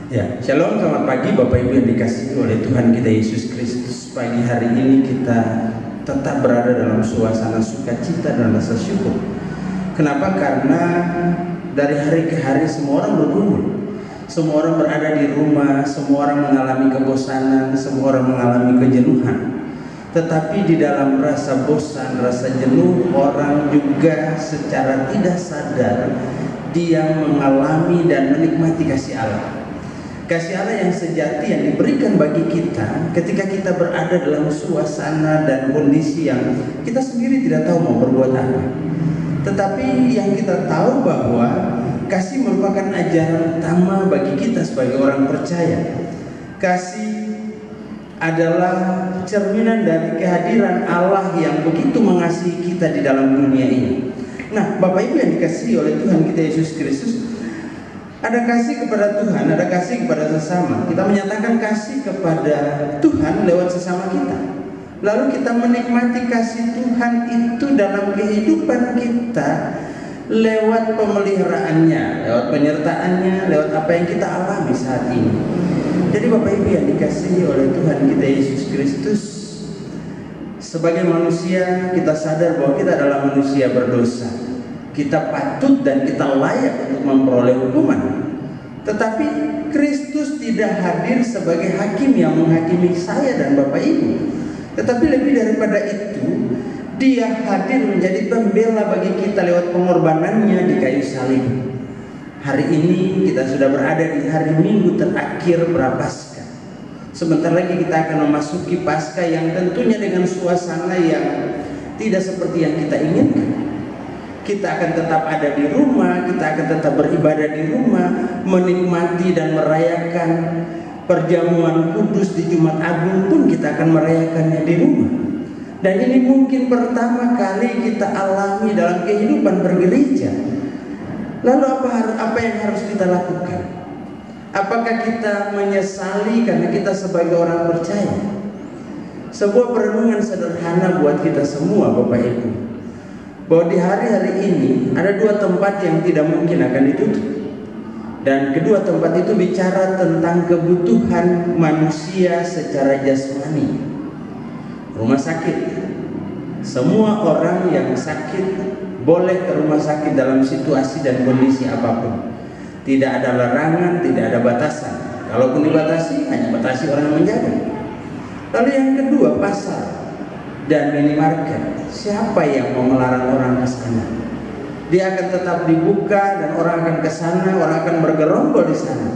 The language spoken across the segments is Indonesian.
Ya, shalom, selamat pagi Bapak Ibu yang dikasihi oleh Tuhan kita Yesus Kristus. Pagi hari ini kita tetap berada dalam suasana sukacita dan rasa syukur. Kenapa? Karena dari hari ke hari semua orang berkumpul. Semua orang berada di rumah, semua orang mengalami kebosanan, semua orang mengalami kejenuhan. Tetapi di dalam rasa bosan, rasa jenuh, orang juga secara tidak sadar dia mengalami dan menikmati kasih Allah. Kasih Allah yang sejati yang diberikan bagi kita ketika kita berada dalam suasana dan kondisi yang kita sendiri tidak tahu mau berbuat apa. Tetapi yang kita tahu bahwa kasih merupakan ajaran utama bagi kita sebagai orang percaya. Kasih adalah cerminan dari kehadiran Allah yang begitu mengasihi kita di dalam dunia ini. Nah, Bapak Ibu yang dikasihi oleh Tuhan kita Yesus Kristus, ada kasih kepada Tuhan, ada kasih kepada sesama. Kita menyatakan kasih kepada Tuhan lewat sesama kita. Lalu kita menikmati kasih Tuhan itu dalam kehidupan kita lewat pemeliharaannya, lewat penyertaannya, lewat apa yang kita alami saat ini. Jadi Bapak Ibu yang dikasihi oleh Tuhan kita Yesus Kristus, sebagai manusia kita sadar bahwa kita adalah manusia berdosa. Kita patut dan kita layak untuk memperoleh hukuman. Tetapi Kristus tidak hadir sebagai hakim yang menghakimi saya dan Bapak Ibu. Tetapi lebih daripada itu, Dia hadir menjadi pembela bagi kita lewat pengorbanannya di kayu salib. Hari ini kita sudah berada di hari Minggu terakhir Prapaskah. Sebentar lagi kita akan memasuki Paskah yang tentunya dengan suasana yang tidak seperti yang kita inginkan. Kita akan tetap ada di rumah, kita akan tetap beribadah di rumah, menikmati dan merayakan perjamuan kudus di Jumat Agung pun kita akan merayakannya di rumah. Dan ini mungkin pertama kali kita alami dalam kehidupan bergereja. Lalu apa yang harus kita lakukan? Apakah kita menyesali karena kita sebagai orang percaya? Sebuah perenungan sederhana buat kita semua Bapak Ibu, bahwa di hari-hari ini ada dua tempat yang tidak mungkin akan ditutup. Dan kedua tempat itu bicara tentang kebutuhan manusia secara jasmani. Rumah sakit. Semua orang yang sakit boleh ke rumah sakit dalam situasi dan kondisi apapun. Tidak ada larangan, tidak ada batasan. Kalaupun dibatasi, hanya batasi orang yang menjaga. Lalu yang kedua, pasar dan minimarket. Siapa yang mau melarang orang ke sana? Dia akan tetap dibuka dan orang akan ke sana, orang akan bergerombol di sana.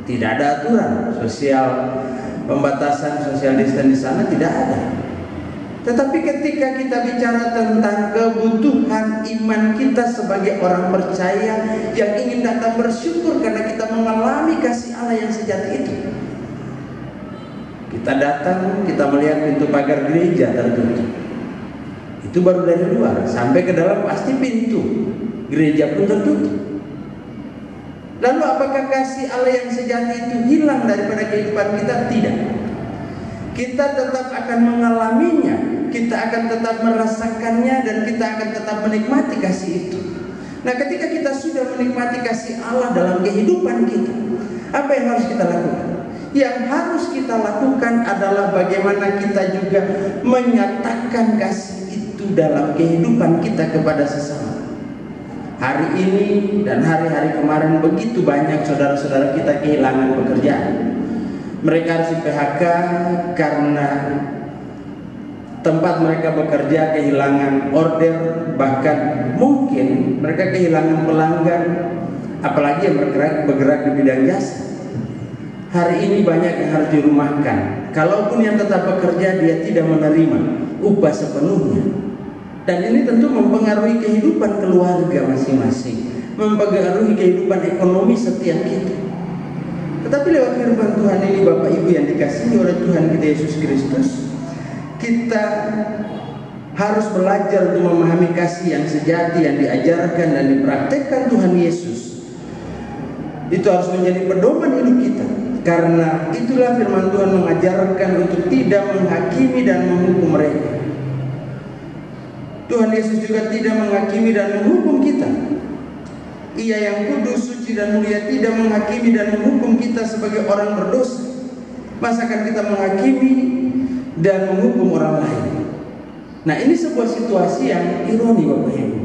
Tidak ada aturan sosial, pembatasan social distance di sana tidak ada. Tetapi ketika kita bicara tentang kebutuhan iman kita sebagai orang percaya yang ingin datang bersyukur karena kita mengalami kasih Allah yang sejati itu, kita datang, kita melihat pintu pagar gereja tertutup. Itu baru dari luar, sampai ke dalam pasti pintu gereja pun tertutup. Lalu apakah kasih Allah yang sejati itu hilang daripada kehidupan kita? Tidak. Kita tetap akan mengalaminya, kita akan tetap merasakannya, dan kita akan tetap menikmati kasih itu. Nah, ketika kita sudah menikmati kasih Allah dalam kehidupan kita, apa yang harus kita lakukan? Yang harus kita lakukan adalah bagaimana kita juga menyatakan kasih itu dalam kehidupan kita kepada sesama. Hari ini dan hari-hari kemarin begitu banyak saudara-saudara kita kehilangan pekerjaan. Mereka harus di PHK karena tempat mereka bekerja kehilangan order, bahkan mungkin mereka kehilangan pelanggan, apalagi yang bergerak di bidang jasa. Hari ini banyak yang harus dirumahkan. Kalaupun yang tetap bekerja, dia tidak menerima upah sepenuhnya. Dan ini tentu mempengaruhi kehidupan keluarga masing-masing, mempengaruhi kehidupan ekonomi setiap kita. Tetapi lewat firman Tuhan ini Bapak Ibu yang dikasihi oleh Tuhan kita Yesus Kristus, kita harus belajar untuk memahami kasih yang sejati yang diajarkan dan dipraktekkan Tuhan Yesus. Itu harus menjadi pedoman hidup kita. Karena itulah firman Tuhan mengajarkan untuk tidak menghakimi dan menghukum mereka. Tuhan Yesus juga tidak menghakimi dan menghukum kita. Ia yang kudus, suci dan mulia tidak menghakimi dan menghukum kita sebagai orang berdosa? Masakan kita menghakimi dan menghukum orang lain? Nah, ini sebuah situasi yang ironi Bapak Ibu.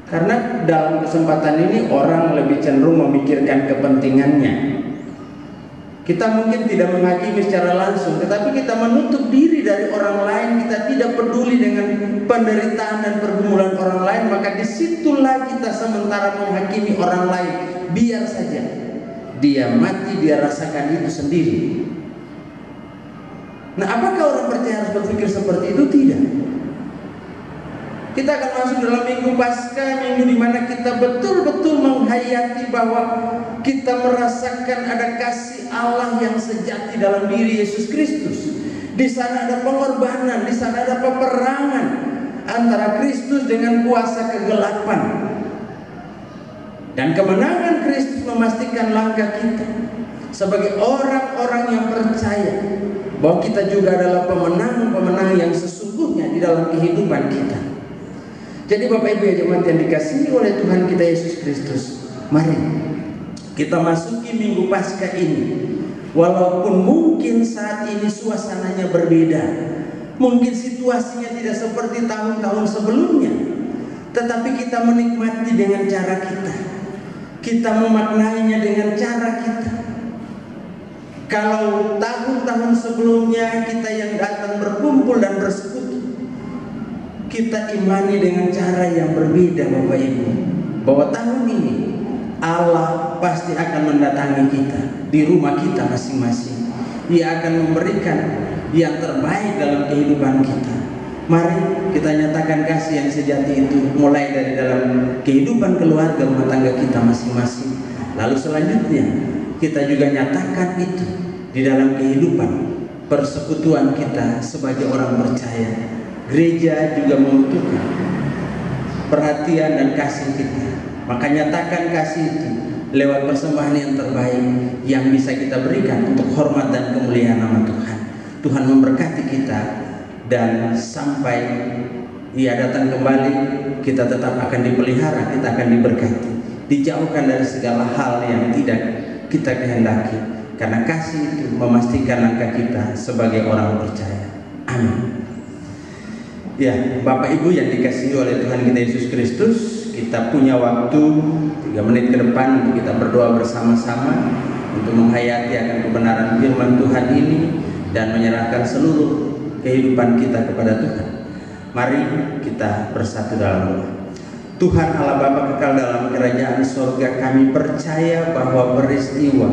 Karena dalam kesempatan ini orang lebih cenderung memikirkan kepentingannya. Kita mungkin tidak menghakimi secara langsung, tetapi kita menutup diri dari orang lain. Kita tidak peduli dengan penderitaan dan pergumulan orang lain. Maka disitulah kita sementara menghakimi orang lain. Biar saja dia mati, dia rasakan itu sendiri. Nah, apakah orang percaya harus berpikir seperti itu? Tidak. Kita akan masuk dalam minggu Paskah, minggu di mana kita betul-betul menghayati bahwa kita merasakan ada kasih Allah yang sejati dalam diri Yesus Kristus. Di sana ada pengorbanan, di sana ada peperangan antara Kristus dengan kuasa kegelapan. Dan kemenangan Kristus memastikan langkah kita sebagai orang-orang yang percaya bahwa kita juga adalah pemenang-pemenang yang sesungguhnya di dalam kehidupan kita. Jadi Bapak Ibu jemaat yang dikasihi oleh Tuhan kita Yesus Kristus, mari kita masuki minggu Paskah ini. Walaupun mungkin saat ini suasananya berbeda, mungkin situasinya tidak seperti tahun-tahun sebelumnya, tetapi kita menikmati dengan cara kita. Kita memaknainya dengan cara kita. Kalau tahun-tahun sebelumnya kita yang datang berkumpul dan bersekutu, kita imani dengan cara yang berbeda Bapak Ibu, bahwa tahun ini Allah pasti akan mendatangi kita di rumah kita masing-masing. Dia akan memberikan yang terbaik dalam kehidupan kita. Mari kita nyatakan kasih yang sejati itu mulai dari dalam kehidupan keluarga rumah tangga kita masing-masing. Lalu selanjutnya kita juga nyatakan itu di dalam kehidupan persekutuan kita sebagai orang percaya. Gereja juga membutuhkan perhatian dan kasih kita. Maka nyatakan kasih itu lewat persembahan yang terbaik yang bisa kita berikan untuk hormat dan kemuliaan nama Tuhan. Tuhan memberkati kita, dan sampai Ia datang kembali kita tetap akan dipelihara, kita akan diberkati, dijauhkan dari segala hal yang tidak kita kehendaki, karena kasih itu memastikan langkah kita sebagai orang percaya. Amin. Ya, Bapak Ibu yang dikasihi oleh Tuhan kita Yesus Kristus, kita punya waktu 3 menit ke depan untuk kita berdoa bersama-sama untuk menghayati akan kebenaran firman Tuhan ini dan menyerahkan seluruh kehidupan kita kepada Tuhan. Mari kita bersatu dalam doa. Tuhan Allah Bapa kekal dalam kerajaan sorga, kami percaya bahwa peristiwa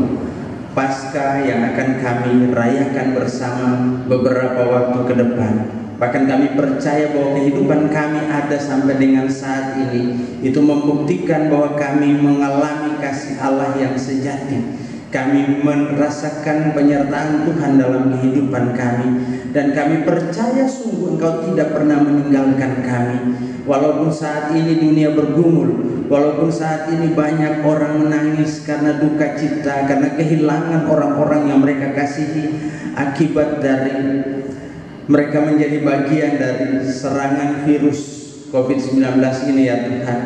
Paskah yang akan kami rayakan bersama beberapa waktu ke depan, bahkan kami percaya bahwa kehidupan kami ada sampai dengan saat ini, itu membuktikan bahwa kami mengalami kasih Allah yang sejati. Kami merasakan penyertaan Tuhan dalam kehidupan kami, dan kami percaya sungguh Engkau tidak pernah meninggalkan kami. Walaupun saat ini dunia bergumul, walaupun saat ini banyak orang menangis karena duka cita, karena kehilangan orang-orang yang mereka kasihi akibat dari mereka menjadi bagian dari serangan virus COVID-19 ini, ya Tuhan.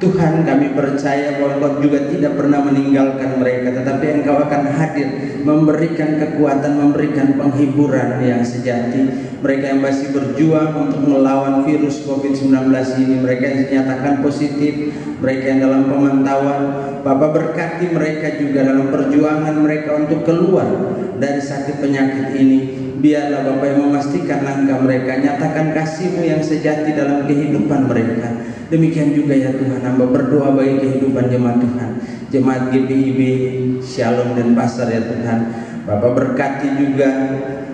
Tuhan, kami percaya bahwa Engkau juga tidak pernah meninggalkan mereka, tetapi Engkau akan hadir memberikan kekuatan, memberikan penghiburan yang sejati. Mereka yang masih berjuang untuk melawan virus COVID-19 ini, mereka yang dinyatakan positif, mereka yang dalam pemantauan, Bapak berkati mereka juga dalam perjuangan mereka untuk keluar dari sakit penyakit ini. Biarlah Bapak yang memastikan langkah mereka, nyatakan kasih-Mu yang sejati dalam kehidupan mereka. Demikian juga ya Tuhan, hamba berdoa bagi kehidupan jemaat Tuhan, jemaat GPIB, Shalom dan Pasar ya Tuhan. Bapak berkati juga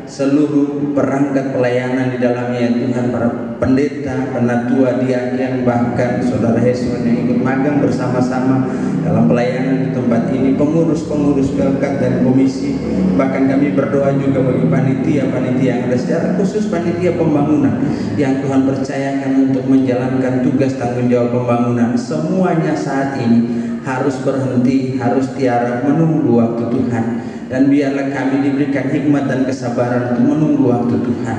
seluruh perangkat pelayanan di dalamnya ya Tuhan, para pendeta, penatua, diaken, bahkan saudara Hesron yang ikut magang bersama-sama dalam pelayanan di tempat ini, pengurus-pengurus Belkat dan komisi. Bahkan kami berdoa juga bagi panitia-panitia yang ada, secara khusus panitia pembangunan yang Tuhan percayakan untuk menjalankan tugas tanggung jawab pembangunan. Semuanya saat ini harus berhenti, harus tiara menunggu waktu Tuhan. Dan biarlah kami diberikan hikmat dan kesabaran untuk menunggu waktu Tuhan,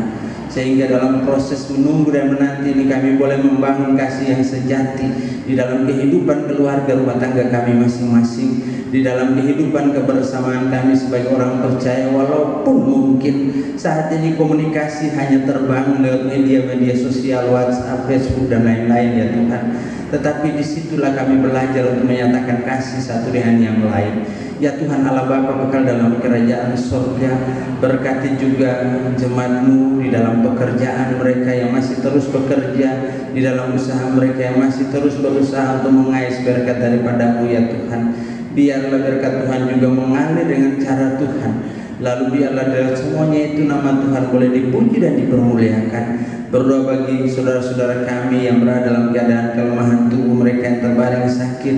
sehingga dalam proses menunggu dan menanti ini kami boleh membangun kasih yang sejati di dalam kehidupan keluarga rumah tangga kami masing-masing, di dalam kehidupan kebersamaan kami sebagai orang percaya. Walaupun mungkin saat ini komunikasi hanya terbangun lewat media-media sosial, WhatsApp, Facebook dan lain-lain ya Tuhan, tetapi disitulah kami belajar untuk menyatakan kasih satu dengan yang lain. Ya Tuhan Allah Bapa kekal dalam kerajaan surga, berkati juga jemaat-Mu di dalam pekerjaan mereka yang masih terus bekerja, di dalam usaha mereka yang masih terus berusaha untuk mengais berkat daripada-Mu ya Tuhan. Biarlah berkat Tuhan juga mengalir dengan cara Tuhan. Lalu biarlah dalam semuanya itu nama Tuhan boleh dipuji dan dipermuliakan. Berdoa bagi saudara-saudara kami yang berada dalam keadaan kelemahan tubuh, mereka yang terbaring sakit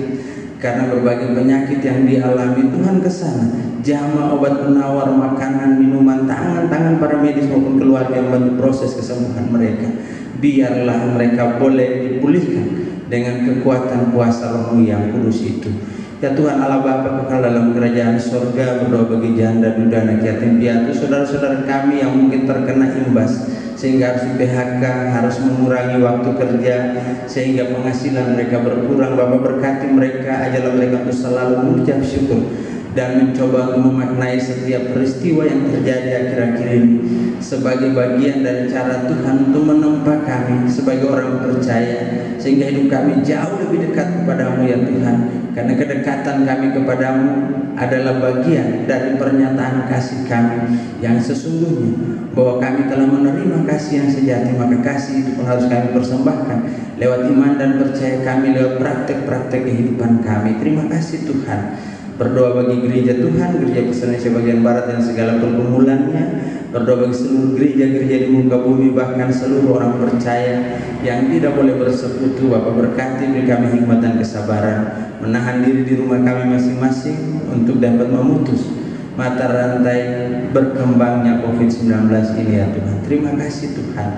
karena berbagai penyakit yang dialami. Tuhan kesana, jamah obat penawar, makanan, minuman, tangan-tangan para medis maupun keluarga yang bantu proses kesembuhan mereka. Biarlah mereka boleh dipulihkan dengan kekuatan kuasa Roh-Mu yang kudus itu. Ya Tuhan Allah Bapa kekal dalam kerajaan surga, berdoa bagi janda, duda, anak yatim piatu, saudara-saudara kami yang mungkin terkena imbas sehingga harus di PHK, harus mengurangi waktu kerja sehingga penghasilan mereka berkurang. Bapa berkati mereka, ajarlah mereka untuk selalu mengucap syukur dan mencoba untuk memaknai setiap peristiwa yang terjadi akhir-akhir ini sebagai bagian dari cara Tuhan untuk menempa kami sebagai orang percaya, sehingga hidup kami jauh lebih dekat kepada-Mu ya Tuhan. Karena kedekatan kami kepada-Mu adalah bagian dari pernyataan kasih kami yang sesungguhnya, bahwa kami telah menerima kasih yang sejati. Maka kasih itu pun harus kami persembahkan lewat iman dan percaya kami, lewat praktek-praktek kehidupan kami. Terima kasih Tuhan. Berdoa bagi gereja Tuhan, gereja Kristen Indonesia bagian Barat dan segala pergumulannya. Berdoa bagi seluruh gereja-gereja di muka bumi, bahkan seluruh orang percaya yang tidak boleh bersekutu. Bapak berkati, beri kami hikmat dan kesabaran, menahan diri di rumah kami masing-masing untuk dapat memutus mata rantai berkembangnya COVID-19 ini ya Tuhan. Terima kasih Tuhan.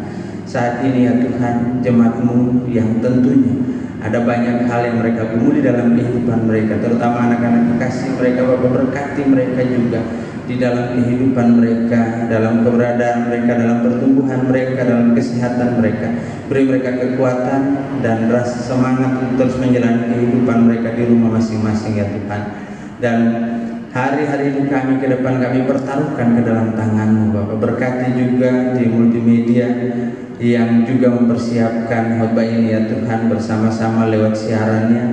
Saat ini ya Tuhan, jemaat-Mu yang tentunya ada banyak hal yang mereka gumuli dalam kehidupan mereka, terutama anak-anak kekasih mereka. Bapak berkati mereka juga di dalam kehidupan mereka, dalam keberadaan mereka, dalam pertumbuhan mereka, dalam kesehatan mereka. Beri mereka kekuatan dan rasa semangat untuk terus menjalani kehidupan mereka di rumah masing-masing ya Tuhan. Dan hari-hari ini kami ke depan kami pertaruhkan ke dalam tangan-Mu Bapak. Berkati juga di multimedia yang juga mempersiapkan khotbah ini ya Tuhan, bersama-sama lewat siarannya.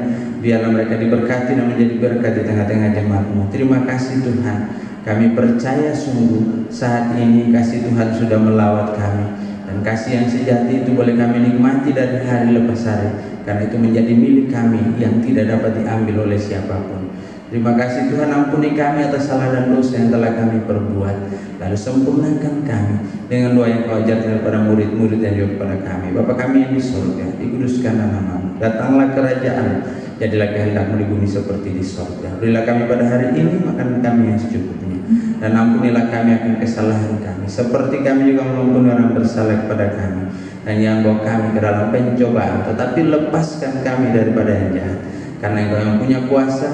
Biarlah mereka diberkati dan menjadi berkat di tengah-tengah jemaat-Mu. Terima kasih Tuhan. Kami percaya sungguh saat ini kasih Tuhan sudah melawat kami, dan kasih yang sejati itu boleh kami nikmati dari hari lepas hari, karena itu menjadi milik kami yang tidak dapat diambil oleh siapapun. Terima kasih Tuhan, ampuni kami atas salah dan dosa yang telah kami perbuat, lalu sempurnakan kami dengan doa yang Kau ajarkan kepada murid-murid dan juga kepada kami. Bapa kami yang di surga, dikuduskan nama-Mu, datanglah kerajaan, jadilah kehendak-Mu di bumi seperti di surga. Berilah kami pada hari ini makan kami yang secukupnya, dan ampunilah kami akan kesalahan kami, seperti kami juga mengampuni orang bersalah kepada kami. Dan jangan bawa kami ke dalam pencobaan, tetapi lepaskan kami daripada yang jahat, karena Engkau yang punya kuasa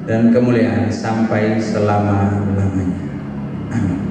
dan kemuliaan sampai selama-lamanya. Amin.